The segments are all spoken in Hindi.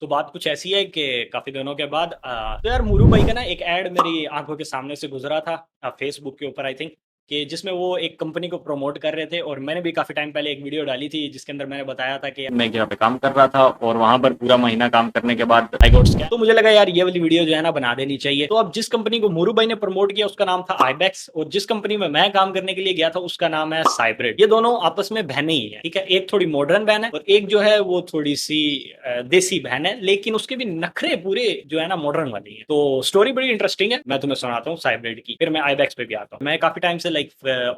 तो बात कुछ ऐसी है कि काफ़ी दिनों के बाद तो यार मुरू भाई का ना एक ऐड मेरी आँखों के सामने से गुज़रा था फ़ेसबुक के ऊपर आई थिंक कि जिसमें वो एक कंपनी को प्रमोट कर रहे थे और मैंने भी काफ़ी टाइम पहले एक वीडियो डाली थी जिसके अंदर मैंने बताया था कि मैं जगह पे काम कर रहा था और वहाँ पर पूरा महीना काम करने के बाद आई गॉट स्कैम। तो मुझे लगा यार ये वाली वीडियो जो है ना बना देनी चाहिए। तो अब जिस कंपनी को मुरू भाई ने प्रमोट किया उसका नाम था आईबैक्स और जिस कंपनी में मैं काम करने के लिए गया था उसका नाम है साइब्रेड। ये दोनों आपस में बहनें ही है, ठीक है। एक थोड़ी मॉडर्न बहन है और एक जो है वो थोड़ी सी देसी बहन है, लेकिन उसके भी नखरे पूरे जो है ना मॉडर्न वाली है। तो स्टोरी बड़ी इंटरेस्टिंग है, मैं तुम्हें सुनाता हूँ साइब्रेड की। फिर मैं आईबैक्स पे भी आता हूँ। मैं काफी टाइम से लाइक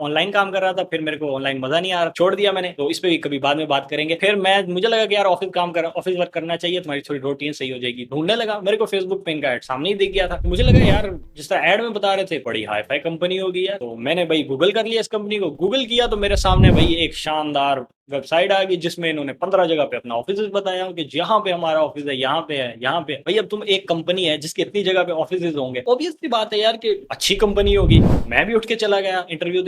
ऑनलाइन काम कर रहा था, फिर मेरे को ऑनलाइन मजा नहीं आ रहा, छोड़ दिया मैंने। तो इस पे भी कभी बाद में बात करेंगे। फिर मैं मुझे लगा कि यार ऑफिस वर्क करना चाहिए, तुम्हारी थोड़ी रूटीन सही हो जाएगी। ढूंढने लगा, मेरे को फेसबुक पे इनका एड सामने ही दिख गया था। मुझे लगा यार जिस तरह एड में बता रहे थे बड़ी हाई फाई कंपनी होगी यार। तो मैंने भाई गूगल कर लिया, इस कंपनी को गूगल किया तो मेरे सामने भाई एक शानदार वेबसाइट आ गई जिसमें इन्होंने 15 जगह पे अपना ऑफिस बताया कि यहाँ पे हमारा ऑफिस है, यहाँ पे है, यहाँ पे है। भाई अब तुम एक कंपनी है जिसकी इतनी जगह पे ऑफिस होंगे, ऑब्वियस सी बात है यार कि अच्छी कंपनी होगी। मैं भी उठ के चला गया इंटरव्यू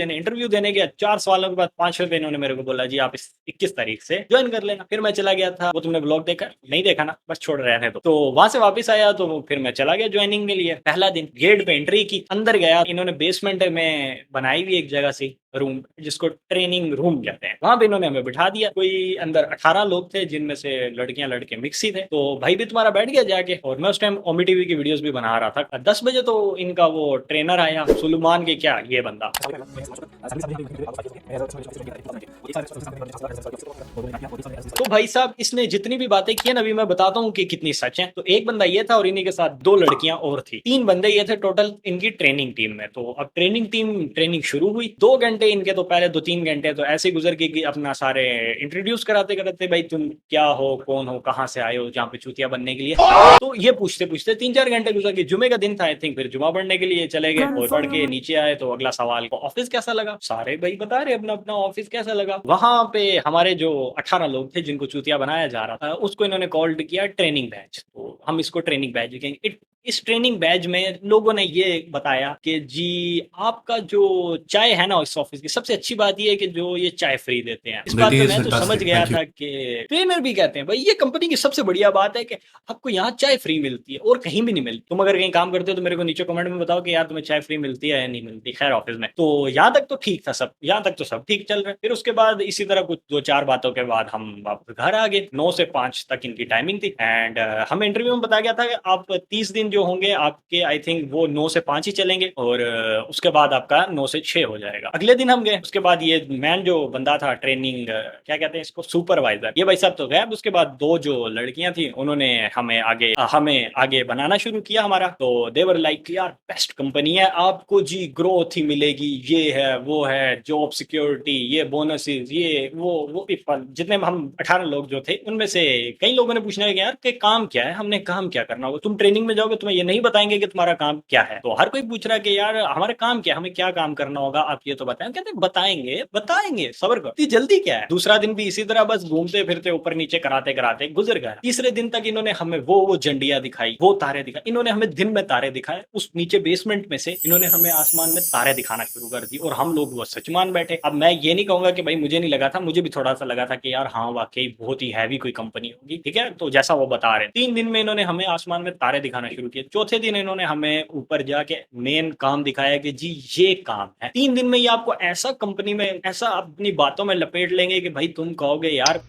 देने गया। 4 सालों के बाद 5वें पे इन्होंने मेरे को बोला जी आप इस 21 तारीख से ज्वाइन कर लेना। फिर मैं चला गया था। वो तुमने ब्लॉग देखा नहीं? देखा ना, बस छोड़ रहे थे। तो वहां से वापस आया तो फिर मैं चला गया ज्वाइनिंग के लिए। पहला दिन गेट पे एंट्री की, अंदर गया, इन्होंने बेसमेंट में बनाई हुई एक जगह से रूम जिसको ट्रेनिंग रूम कहते हैं, वहां पे इन्होंने हमें बिठा दिया। कोई अंदर 18 लोग थे जिनमें से लड़कियां लड़के मिक्स ही थे। तो भाई भी तुम्हारा बैठ गया जाके, और मैं उस टाइम ओमी टीवी की वीडियोस भी बना रहा था। 10 बजे तो इनका वो ट्रेनर आया, सुलेमान के क्या ये बंदा। तो भाई साहब इसने जितनी भी बातें की है ना, अभी मैं बताता हूँ कि कितनी सच है। तो एक बंदा ये था और इन्हीं के साथ 2 लड़कियां और थी। 3 बंदे ये थे टोटल इनकी ट्रेनिंग टीम में। तो अब ट्रेनिंग शुरू हुई। 2 घंटे इनके तो पहले 2-3 घंटे तो ऐसे गुजर गए कि अपना सारे इंट्रोड्यूस कराते कराते, भाई तुम क्या हो, कौन हो, कहाँ से आए हो, जहाँ पे चूतिया बनने के लिए। तो ये पूछते पूछते 3-4 घंटे गुजर गए। जुमे का दिन था आई थिंक। फिर जुमा पढ़ने के लिए चले गए और पढ़ के नीचे आए तो अगला सवाल, ऑफिस कैसा लगा? सारे भाई बता रहे अपना अपना ऑफिस कैसा लगा। वहां पे हमारे जो 18 लोग थे जिनको चूतिया बनाया जा रहा था, उसको इन्होंने कॉल्ड किया ट्रेनिंग बैच। तो हम इसको ट्रेनिंग बैच कहेंगे। इस ट्रेनिंग बैच में लोगों ने ये बताया कि जी आपका जो चाय है ना इस ऑफिस की, सबसे अच्छी बात ये है कि जो ये चाय फ्री देते हैं। इस बात That पे is मैं तो समझ fantastic. गया Thank you. था कि ट्रेनर भी कहते हैं भाई ये कंपनी की सबसे बढ़िया बात है कि आपको यहाँ चाय फ्री मिलती है और कहीं भी नहीं मिलती। तुम अगर कहीं काम करते हो तो मेरे को नीचे कमेंट में बताओ कि यार तुम्हें चाय फ्री मिलती है या नहीं मिलती। खैर ऑफिस में तो यहाँ तक तो ठीक था सब, यहाँ तक तो सब ठीक चल रहा है। फिर उसके बाद इसी तरह कुछ 2-4 बातों के बाद हम वापस घर आ गए। 9 से 5 तक इनकी टाइमिंग थी एंड हमें इंटरव्यू में बताया गया था कि आप 30 दिन जो होंगे आपके आई थिंक वो 9 से 5 ही चलेंगे और उसके बाद आपका 9 से 6 हो जाएगा। अगले दिन हम गए। उसके बाद ये मैन जो बंदा था ट्रेनिंग क्या कहते हैं इसको, सुपरवाइजर, ये भाई साहब तो गए। उसके बाद 2 जो लड़कियां थी उन्होंने हमें आगे बनाना शुरू किया हमारा। तो देवर लाइक यार बेस्ट कंपनी है, आपको जी ग्रोथ ही मिलेगी, ये है वो है, जॉब सिक्योरिटी, ये बोनसेस, ये वो भी जितने हम 18 लोग जो थे उनमें से कई लोगों ने पूछना है कि यार के काम क्या है। हमने काम क्या करना होगा? तुम ट्रेनिंग में जाओगे तुम्हें ये नहीं बताएंगे कि तुम्हारा काम क्या है। तो हर कोई पूछ रहा है कि यार हमारा काम क्या है, हमें क्या काम करना होगा, आप ये तो बताएं। कहते बताएंगे बताएंगे, सब्र करो, इतनी जल्दी क्या है। दूसरा दिन भी इसी तरह बस घूमते फिरते ऊपर नीचे कराते कराते गुजर गया। तीसरे दिन तक इन्होंने हमें वो झंडियां दिखाई, वो तारे दिखाई। इन्होंने हमें दिन में तारे दिखाए, उस नीचे बेसमेंट में से इन्होंने हमें आसमान में तारे दिखाना शुरू कर दी और हम लोग वो सच मान बैठे। अब मैं ये नहीं कहूंगा कि भाई मुझे नहीं लगा था, मुझे भी थोड़ा सा लगा था कि यार हाँ वाकई बहुत ही हैवी कोई कंपनी होगी, ठीक है। तो जैसा वो बता रहे 3 दिन में इन्होंने हमें आसमान में तारे दिखाना शुरू किए। चौथे दिन इन्होंने हमें ऊपर जाके मेन काम दिखाया कि जी ये काम है। 3 दिन में ये आपको ऐसा कंपनी में ऐसा अपनी बातों में लपेट लेंगे कि भाई तुम कहोगे यार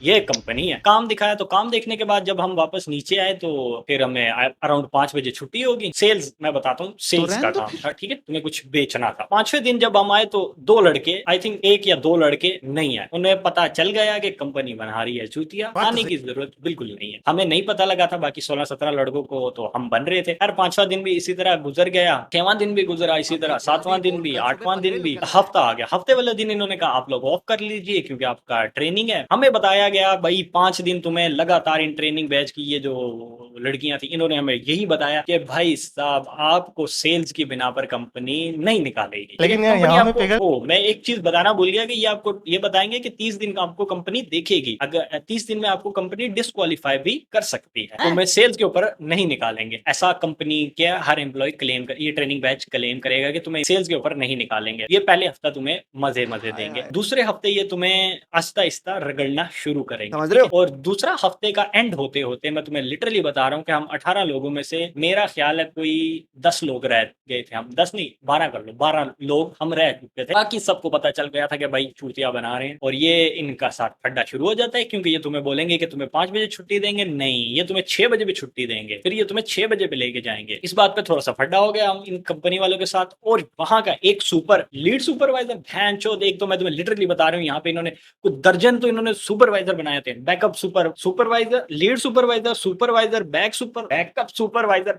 ये कंपनी है। काम दिखाया। तो काम देखने के बाद जब हम वापस नीचे आए तो फिर हमें अराउंड 5 बजे छुट्टी होगी। सेल्स मैं बताता हूँ, तो सेल्स का रहने दो काम फिर. था, ठीक है, तुम्हें कुछ बेचना था। 5वें दिन जब हम आए तो 2 लड़के आई थिंक, 1 या 2 लड़के नहीं आए। उन्हें पता चल गया कि कंपनी बना रही है चूतिया, बात तो आने सही. की जरूरत बिल्कुल नहीं है। हमें नहीं पता लगा था, बाकी 16-17 लड़कों को तो हम बन रहे थे। हर 5वां दिन भी इसी तरह गुजर गया, 6वां दिन भी गुजरा इसी तरह, 7वां दिन भी, 8वां दिन भी, हफ्ता आ गया। हफ्ते वाले दिन इन्होंने कहा आप लोग ऑफ कर लीजिए क्योंकि आपका ट्रेनिंग है। हमें बताया गया भाई 5 दिन तुम्हें लगातार इन ट्रेनिंग बैच की ये जो लड़कियां थी इन्होंने हमें यही बताया कि भाई साहब आपको सेल्स की बिना पर कंपनी नहीं निकालेगी, ठीक है। लेकिन यार कंपनी यहाँ में आपको, फिगर. ओ मैं एक चीज बताना भूल गया कि ये आपको ये बताएंगे कि 30 दिन का आपको कंपनी देखेगी, अगर 30 दिन में आपको कंपनी डिस्क्वालीफाई भी कर सकती है। तो मैं सेल्स के ऊपर नहीं निकालेंगे, ऐसा कंपनी के हर एम्प्लॉय क्लेम कर, ये ट्रेनिंग बैच क्लेम करेगा कि तुम्हें सेल्स के ऊपर नहीं निकालेंगे। ये पहले हफ्ता तुम्हें मजे मजे देंगे, दूसरे हफ्ते ये तुम्हें आहिस्ता आहिस्ता रगड़ना शुरू शुरू करेंगे, समझ ठीक रहे है? और दूसरा हफ्ते का एंड होते-होते मैं तुम्हें लिटरली बता रहा हूँ कि हम 18 लोगों में से मेरा ख्याल है कोई 10 लोग रह गए थे, हम 10 नहीं 12 कर लो, 12 लोग हम रह चुके थे। बाकी सबको पता चल गया था कि भाई चूतिया बना रहे हैं और ये इनका साथ फड्डा शुरू हो जाता है, क्योंकि ये तुम्हें बोलेंगे कि तुम्हें 5 बजे छुट्टी देंगे, नहीं ये तुम्हें 6 बजे भी छुट्टी देंगे, फिर ये तुम्हें 6 बजे पे लेके जाएंगे। इस बात पे थोड़ा-सा फड्डा हो गया हम इन कंपनी वालों के साथ। और वहाँ का एक लीड सुपरवाइज़र भैनचोद, एक तो मैं तुम्हें लिटरली बता रहा हूँ, यहाँ पे इन्होंने कुछ दर्जन तो इन्होंने सुपरवाइज़र बनाए थे। Backup supervisor, lead supervisor, supervisor, backup supervisor,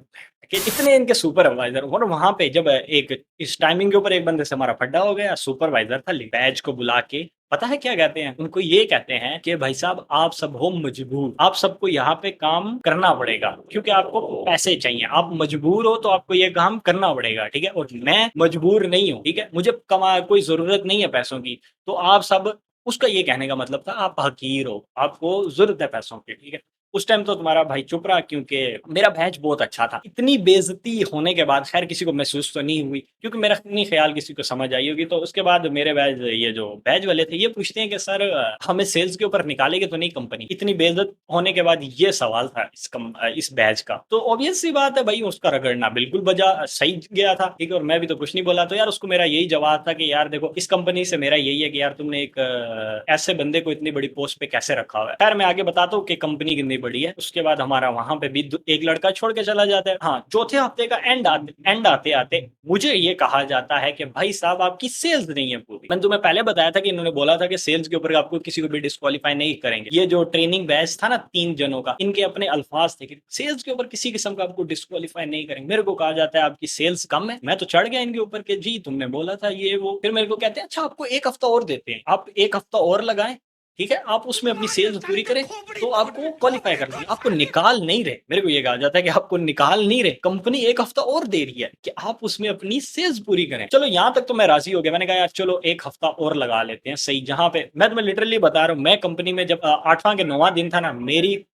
कि इतने इनके सुपरवाइज़र। और वहाँ पे जब एक इस टाइमिंग के ऊपर एक बंदे से हमारा फड्डा हो गया, सुपरवाइज़र था, बैच को बुला के पता है क्या कहते हैं? उनको ये कहते हैं कि भाई साहब आप सब हो मजबूर, आप सबको यहाँ पे काम करना पड़ेगा क्योंकि आपको पैसे चाहिए। आप मजबूर हो तो आपको ये काम करना पड़ेगा, ठीक है? और मैं मजबूर नहीं हूँ, ठीक है? मुझे कोई ज़रूरत नहीं है पैसों की, तो आप सब, उसका ये कहने का मतलब था आप हकीर हो, आपको ज़रूरत है पैसों की, ठीक है? उस टाइम तो तुम्हारा भाई चुप रहा क्योंकि मेरा बैच बहुत अच्छा था। इतनी बेइज़्ज़ती होने के बाद खैर किसी को महसूस तो नहीं हुई, क्योंकि मेरा नहीं ख़्याल किसी को समझ आई होगी। तो उसके बाद मेरे ये जो बैच वाले थे ये पूछते हैं कि सर हमें सेल्स के ऊपर निकालेगी तो नहीं कंपनी? इतनी बेइज़्ज़त होने के बाद ये सवाल था इस बैच का। तो ऑब्वियस सी बात है भाई, उसका रगड़ना बिल्कुल सही गया था, ठीक है? और मैं भी तो कुछ नहीं बोला। तो यार उसको मेरा यही जवाब था कि यार देखो इस कंपनी से मेरा यही है कि यार तुमने एक ऐसे बंदे को इतनी बड़ी पोस्ट पे कैसे रखा हुआ है? खैर मैं आगे बताता हूँ कि कंपनी कितनी बड़ी है। उसके बाद हमारा वहाँ पे भी एक लड़का छोड़ के चला जाता है। हाँ, चौथे हफ्ते का एंड आते-आते मुझे ये कहा जाता है कि भाई साहब आपकी सेल्स नहीं है पूरी। मैंने तुम्हें पहले बताया था कि इन्होंने बोला था कि सेल्स के ऊपर आपको किसी को भी डिस्क्वालीफाई नहीं करेंगे। ये जो ट्रेनिंग बैच था ना 3 जनों का, इनके अपने अल्फाज थे कि सेल्स के ऊपर किसी किस्म का आपको डिस्क्वालीफाई नहीं करेंगे। मेरे को कहा जाता है आपकी सेल्स कम है। मैं तो चढ़ गया इनके ऊपर कि जी तुमने बोला था ये वो। फिर मेरे को कहते हैं अच्छा आपको 1 हफ्ता और देते हैं। आप 1 हफ्ता और लगाएँ, ठीक है? आप उसमें अपनी सेल्स पूरी करें तो आपको क्वालीफाई कर देंगे। आपको निकाल नहीं रहे। मेरे को ये कहा जाता है कि आपको निकाल नहीं रहे। कंपनी 1 हफ्ता और दे रही है कि आप उसमें अपनी सेल्स पूरी करें। चलो यहाँ तक तो मैं राज़ी हो गया। मैंने कहा यार चलो 1 हफ्ता और लगा लेते हैं सही। जहाँ पे मैं तुम्हें लिटरली बता रहा हूँ, मैं कंपनी में जब 8वाँ के 9वाँ दिन था ना, मेरी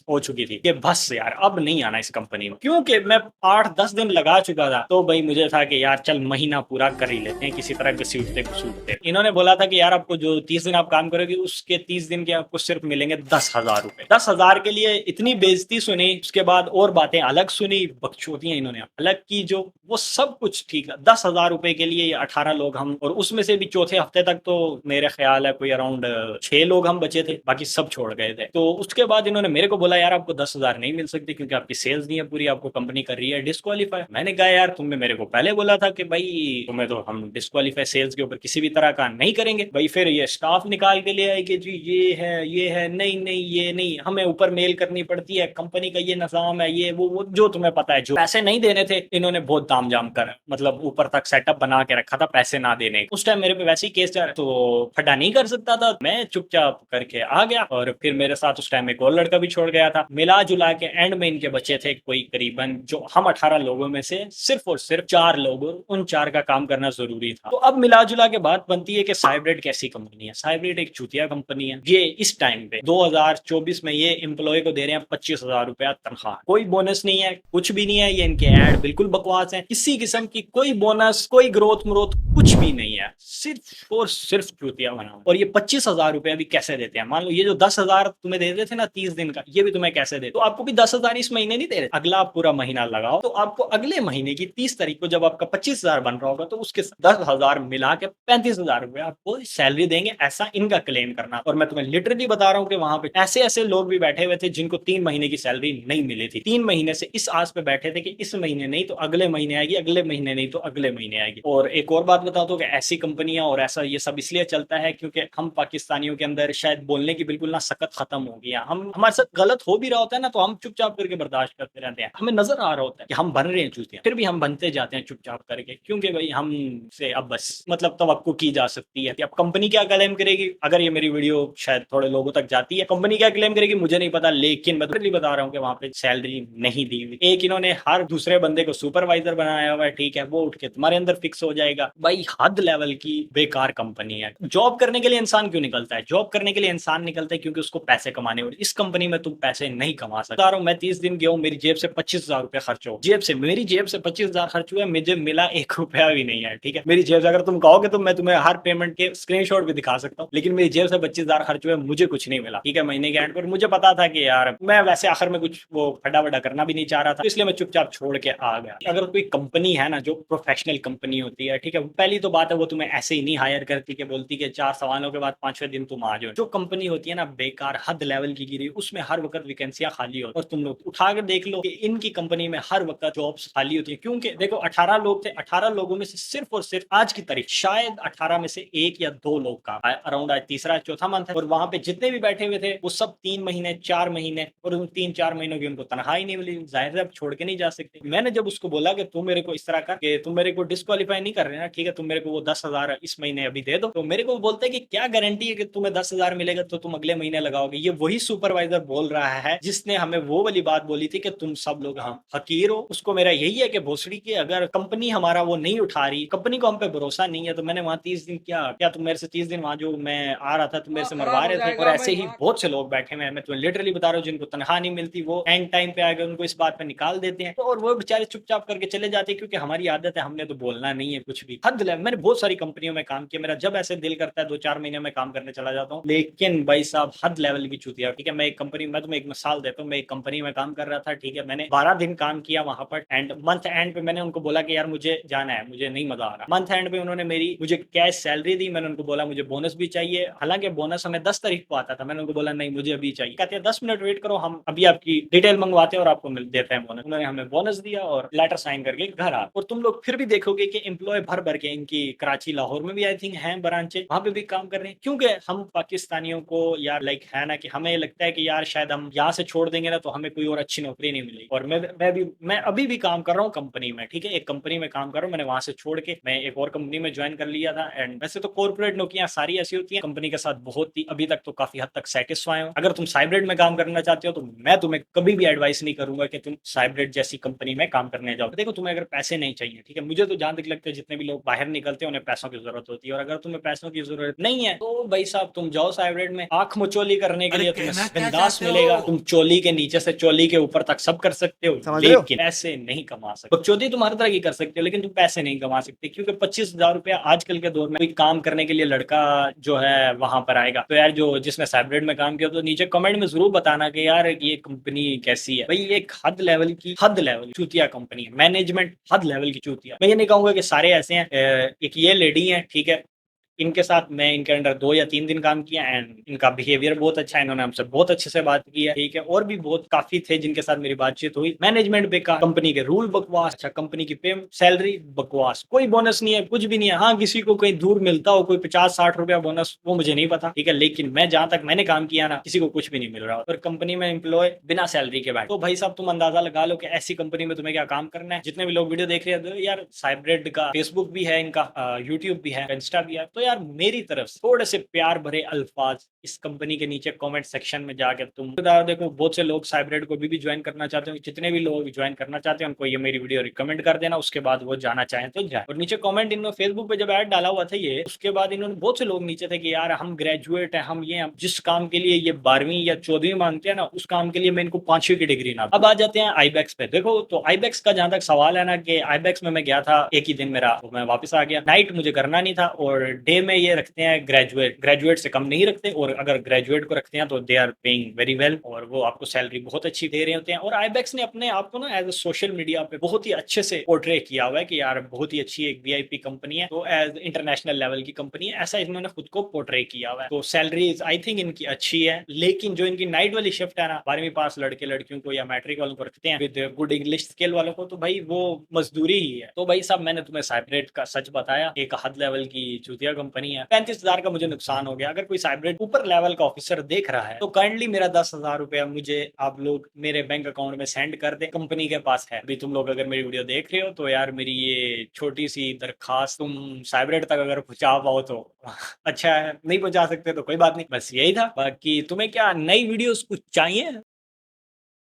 हो चुकी थी कि बस यार अब नहीं आना इस कंपनी में, क्योंकि मैं 8-10 दिन लगा चुका था। तो भाई मुझे था कि यार चल महीना पूरा कर ही लेते हैं किसी तरह घसीटते-घसीटते। इन्होंने बोला था कि यार आपको जो 30 दिन आप काम करोगे उसके 30 दिन के आपको सिर्फ मिलेंगे 10,000 रुपए। 10,000 के लिए इतनी बेइज्जती सुनी, उसके बाद और बातें अलग सुनी, बकचोदियाँ इन्होंने अलग की, जो वो सब कुछ ठीक है। 10,000 रुपए के लिए ये 18 लोग हम, और उसमें से भी चौथे हफ्ते तक तो मेरे ख्याल है कोई अराउंड 6 लोग हम बचे थे, बाकी सब छोड़ गए थे। तो उसके बाद इन्होंने मेरे को बोला यार आपको 10,000 नहीं मिल सकती क्योंकि आपकी सेल्स नहीं है पूरी, आपको कंपनी कर रही है डिस्क्वालीफाई। मैंने कहा यार तुमने मेरे को पहले बोला था कि भाई तुम्हें तो हम डिस्क्वालीफाई सेल्स के ऊपर किसी भी तरह का नहीं करेंगे। भाई फिर ये स्टाफ निकाल के ले आए कि जी ये है, नहीं नहीं ये नहीं, हमें ऊपर मेल करनी पड़ती है, कंपनी का ये निज़ाम है, ये वो जो तुम्हें पता है। जो पैसे नहीं देने थे इन्होंने बहुत तामझाम कर मतलब ऊपर तक सेटअप बना के रखा था पैसे ना देने। उस टाइम मेरे पे वैसे ही केस चल रहा, तो फटा नहीं कर सकता था, मैं चुपचाप करके आ गया। और फिर मेरे साथ उस टाइम एक और लड़का भी छोड़ गया था। मिला जुला के एंड में इनके बचे थे कोई करीबन, जो हम 18 लोगों में से सिर्फ और सिर्फ 4 लोग, उन 4 का काम करना जरूरी था। तो अब मिला जुला के बात बनती है कि साइब्रेड कैसी कंपनी है। साइब्रेड एक चूतिया कंपनी है। ये इस टाइम पे 2024 में ये एम्प्लॉय को दे रहे हैं 25,000 रुपया तनख्वाह, कोई बोनस नहीं है, कुछ भी नहीं है। ये इनके ऐड बिल्कुल बकवास है, किसी किस्म की कोई बोनस, कोई ग्रोथ म्रोथ कुछ भी नहीं है, सिर्फ और सिर्फ चूतिया बना। और ये 25,000 रुपया भी कैसे देते हैं? मान लो ये जो 10,000 तुम्हें दे रहे थे ना 30 दिन का, ये भी तुम्हें कैसे दे? तो आपको भी 10,000 इस महीने नहीं दे रहे, अगला पूरा महीना लगाओ तो आपको अगले महीने की 30 तारीख को जब आपका 25,000 बन रहा होगा तो उसके 10,000 मिला के 35,000 रुपए आपको सैलरी देंगे, ऐसा इनका क्लेम करना। और मैं तुम्हें लिटरली बता रहा हूँ कि वहां पे ऐसे ऐसे लोग भी बैठे हुए थे जिनको 3 महीने की सैलरी नहीं मिली थी। 3 महीने से इस आस पे बैठे थे कि इस महीने नहीं तो अगले महीने आएगी, अगले महीने नहीं तो अगले महीने आएगी। और एक और बात बता दो कि ऐसी कंपनियां और ऐसा ये सब इसलिए चलता है क्योंकि हम पाकिस्तानियों के अंदर शायद बोलने की बिल्कुल ना सकत खत्म हो गया। हम हमारे साथ गलत हो भी रहा होता है ना तो हम चुपचाप करके बर्दाश्त करते रहते हैं। हमें नजर आ रहा होता है कि हम बन रहे हैं चूतिया, फिर भी हम बनते जाते हैं चुपचाप करके, क्योंकि भाई हमसे अब बस मतलब तवक्को की जा सकती है कि अब कंपनी क्या क्लेम करेगी। अगर ये मेरी वीडियो शायद थोड़े लोगों तक जाती है, कंपनी क्या क्लेम करेगी मुझे नहीं पता, लेकिन मैं तो बता रहा हूँ कि वहां पे सैलरी नहीं दी हुई। एक इन्होंने हर दूसरे बंदे को सुपरवाइजर बनाया हुआ है, ठीक है, वो उठ के तुम्हारे अंदर फिक्स हो जाएगा। भाई हद लेवल की बेकार कंपनी है। जॉब करने के लिए इंसान क्यों निकलता है? जॉब करने के लिए इंसान निकलता है क्योंकि उसको पैसे कमाने, और इस कंपनी में तुम पैसे पैसे नहीं कमा सकता। मैं 30 दिन गया हूँ, मेरी जेब से 25,000 रुपए खर्च हो, मेरी जेब से 25,000 खर्च हुए, मुझे मिला 1 रुपया भी नहीं है। ठीक है, मेरी जेब से अगर तुम कहोगे तो मैं तुम्हें हर पेमेंट के स्क्रीनशॉट भी दिखा सकता हूँ, लेकिन मेरी जेब से 25,000 खर्च हुए, मुझे कुछ नहीं मिला। ठीक है, महीने के एंड पर मुझे पता था कि यार मैं वैसे आखिर में कुछ वो फटाफटा करना भी नहीं चाह रहा था, तो इसलिए मैं चुपचाप छोड़ के आ गया। अगर कोई कंपनी है ना जो प्रोफेशनल कंपनी होती है, ठीक है, पहली तो बात है वो तुम्हें ऐसे ही नहीं हायर करती कि बोलती कि 4 सवालों के बाद 5वें दिन तुम आ जाओ। जो कंपनी होती है ना बेकार हद लेवल की गिरी, उसमें हर वक्त वैकेंसियां खाली होती है। और तुम लोग उठा के देख लो कि इनकी कंपनी में हर वक्त जॉब्स खाली होती है, क्योंकि देखो 18 लोग थे, 18 लोगों में से सिर्फ और सिर्फ आज की तारीख शायद 18 में से 1 या 2 लोग का अराउंड आज तीसरा चौथा मंथ है, और वहां पे जितने भी बैठे हुए थे वो सब 3 महीने 4 महीने, और उन 3-4 महीनों की उनको तनख्वाह ही नहीं मिली। जाहिर है अब छोड़ के नहीं जा सकते। मैंने जब उसको बोला कि तुम मेरे को इस तरह का कि तुम मेरे को डिस्क्वालीफाई नहीं कर रहे ना, ठीक है, तुम मेरे को वो 10,000 इस महीने अभी दे दो, तो मेरे को बोलते हैं कि क्या गारंटी है कि तुम्हें 10,000 मिलेगा तो तुम अगले महीने लगाओगे। ये वही सुपरवाइजर बोल रहा है जिसने हमें वो वाली बात बोली थी कि तुम सब लोग हम फकीर हो। उसको मेरा यही है कि भोसड़ी की अगर कंपनी हमारा वो नहीं उठा रही, कंपनी को हम पे भरोसा नहीं है, तो मैंने वहां 30 दिन क्या तुम मेरे से 30 दिन वहां जो मैं आ रहा था तुम मेरे से मरवा रहे थे। और ऐसे ही बहुत से लोग बैठे हुए हैं, मैं तुम्हें लिटरली बता रहा हूँ, जिनको तनख्वाह नहीं मिलती वो एंड टाइम पे आगे उनको इस बात पे निकाल देते हैं, तो और वो बेचारे चुपचाप करके चले जाते हैं, क्योंकि हमारी आदत है, हमने तो बोलना नहीं है कुछ भी। हद लेवल मैंने बहुत सारी कंपनियों में काम किया, मेरा जब ऐसे दिल करता है 2-4 महीने में काम करने चला जाता हूँ, लेकिन भाई साहब हद लेवल की चूतिया। ठीक है, मैं तुम्हें एक मिसाल देता हूँ, मैं एक कंपनी में काम कर रहा था। ठीक है, मैंने 12 दिन काम किया वहां पर, एंड मंथ एंड पे मैंने उनको बोला कि यार मुझे जाना है, मुझे नहीं मजा आ रहा। मंथ एंड पे उन्होंने मुझे कैश सैलरी दी, मैंने उनको बोला मुझे बोनस भी चाहिए, हालांकि बोनस हमें 10 तारीख को आता था। मैंने उनको बोला नहीं मुझे अभी चाहिए, कहते हैं 10 मिनट वेट करो, हम अभी आपकी डिटेल मंगवाते हैं और आपको मिल देते हैं बोनस। उन्होंने हमें बोनस दिया और लेटर साइन करके घर आ। और तुम लोग फिर भी देखोगे कि एम्प्लॉय भर भर के इनकी कराची लाहौर में भी आई थिंक है ब्रांचेस, वहां पे भी काम कर रहे हैं, क्योंकि हम पाकिस्तानियों को यार लाइक है ना कि हमें लगता है कि यार शायद हम यहाँ से छोड़ देंगे ना तो हमें कोई और अच्छी नौकरी नहीं मिलेगी। और मैं अभी भी काम कर रहा हूँ कंपनी में। ठीक है, एक कंपनी में काम कर रहा हूँ, मैंने वहां से छोड़ के मैं एक और कंपनी में ज्वाइन कर लिया था। एंड वैसे तो कॉर्पोरेट नौकरियां सारी ऐसी होती हैं, कंपनी के साथ बहुत ही अभी तक तो काफी हद तक सेटिस्फाई हूँ। अगर तुम साइब्रेड में काम करना चाहते हो तो मैं तुम्हें कभी भी एडवाइस नहीं करूंगा कि तुम साइब्रेड जैसी कंपनी में काम करने जाओ। देखो तुम्हें अगर पैसे नहीं चाहिए, ठीक है, मुझे तो जहां तक लगता है जितने भी लोग बाहर निकलते हैं उन्हें पैसों की जरूरत होती है, और अगर तुम्हें पैसों की जरूरत नहीं है तो भाई साहब तुम जाओ साइब्रेड में, आंख मचोली करने के लिए तुम्हें बिंदास मिलेगा। तुम चोली के नीचे से चोली के ऊपर तक सब कर सकते हो, समझ रहे हो? लेकिन पैसे नहीं कमा सकते। बकचोदी तुम हर तरह की कर सकते हो, लेकिन तुम पैसे नहीं कमा सकते, क्योंकि 25,000 रुपया आजकल के दौर में कोई काम करने के लिए लड़का जो है वहां पर आएगा। तो यार जो जिसने साइब्रेड में काम किया तो नीचे कमेंट में जरूर बताना कि यार ये कंपनी कैसी है। भाई एक हद लेवल चूतिया कंपनी है, मैनेजमेंट हद लेवल की चूतिया। मैं ये नहीं कहूंगा कि सारे ऐसे हैं, एक ये लेडी है, ठीक है, इनके साथ मैं इनके अंडर 2 या 3 दिन काम किया, एंड इनका बिहेवियर बहुत अच्छा है, इन्होंने हमसे बहुत अच्छे से बात की है। ठीक है, और भी बहुत काफी थे जिनके साथ मेरी बातचीत हुई। मैनेजमेंट बेकार, कंपनी के रूल बकवास, अच्छा कंपनी की पे सैलरी बकवास, कोई बोनस नहीं है, कुछ भी नहीं है। हाँ किसी को कहीं दूर मिलता हो कोई 50-60 रुपया बोनस, वो मुझे नहीं पता। ठीक है, लेकिन मैं जहां तक मैंने काम किया ना किसी को कुछ भी नहीं मिल रहा, और कंपनी में एम्प्लॉय बिना सैलरी के बैठ। तो भाई साहब तुम अंदाजा लगा लो कि ऐसी कंपनी में तुम्हें क्या काम करना है। जितने भी लोग वीडियो देख रहे हैं यार, साइब्रेड का फेसबुक भी है, इनका यूट्यूब भी है, इंस्टा भी है, तो यार मेरी तरफ से थोड़े से प्यार भरे अल्फाज इस कंपनी के नीचे कमेंट सेक्शन में जाके तुम देखो, बहुत से लोग साइब्रेड को भी ज्वाइन करना चाहते हो। जितने भी लोग ज्वाइन करना चाहते हैं उनको ये मेरी वीडियो रिकमेंड कर देना, उसके बाद वो जाना चाहें तो जाए। और नीचे कमेंट इन्होंने फेसबुक पे जब ऐड डाला हुआ था ये, उसके बाद इन्होंने बहुत से लोग नीचे थे कि यार हम ग्रेजुएट है, हम जिस काम के लिए ये 12वीं या 14वीं मांगते हैं ना उस काम के लिए मैं इनको 5वीं की डिग्री ना। अब आ जाते हैं आईबैक्स पे। देखो तो आईबैक्स का जहां तक सवाल है ना कि आईबैक्स में मैं गया था एक ही दिन मेरा, तो मैं वापस आ गया। नाइट मुझे करना नहीं था, और डे में ये रखते हैं ग्रेजुएट से कम नहीं रखते, और अगर ग्रेजुएट को रखते हैं तो they are paying very well, और वो आपको सैलरी बहुत अच्छी दे रहे होते हैं। और आईबैक्स ने अपने आप को ना एज सोशल मीडिया पे बहुत ही अच्छे से पोर्ट्रे किया हुआ है कि यार बहुत ही अच्छी एक वीआईपी कंपनी है, तो एज इंटरनेशनल लेवल की कंपनी है, ऐसा इन्होंने खुद को पोर्ट्रे किया हुआ है। तो सैलरी आई थिंक इनकी अच्छी है, लेकिन जो इनकी नाइट वाली शिफ्ट है ना, 12वीं पास लड़के लड़कियों को या मैट्रिक वालों को रखते हैं विद गुड इंग्लिश स्किल वालों को, तो भाई वो मजदूरी ही है। तो भाई साहब मैंने तुम्हें साइब्रेड का सच बताया, एक हद लेवल की चूतिया कंपनी है। 35,000 का मुझे नुकसान हो गया। अगर कोई साइब्रेड ऊपर लेवल का ऑफिसर देख रहा है तो काइंडली मेरा 10,000 रुपया मुझे आप लोग मेरे बैंक अकाउंट में सेंड कर दे, कंपनी के पास है। अभी तुम लोग अगर मेरी वीडियो देख रहे हो तो यार मेरी ये छोटी सी दरखास्त तुम साइब्रेड तक अगर पहुंचा पाओ तो अच्छा है, नहीं पहुंचा सकते तो कोई बात नहीं। बस यही था, बाकी तुम्हें क्या नई वीडियोस कुछ चाहिए?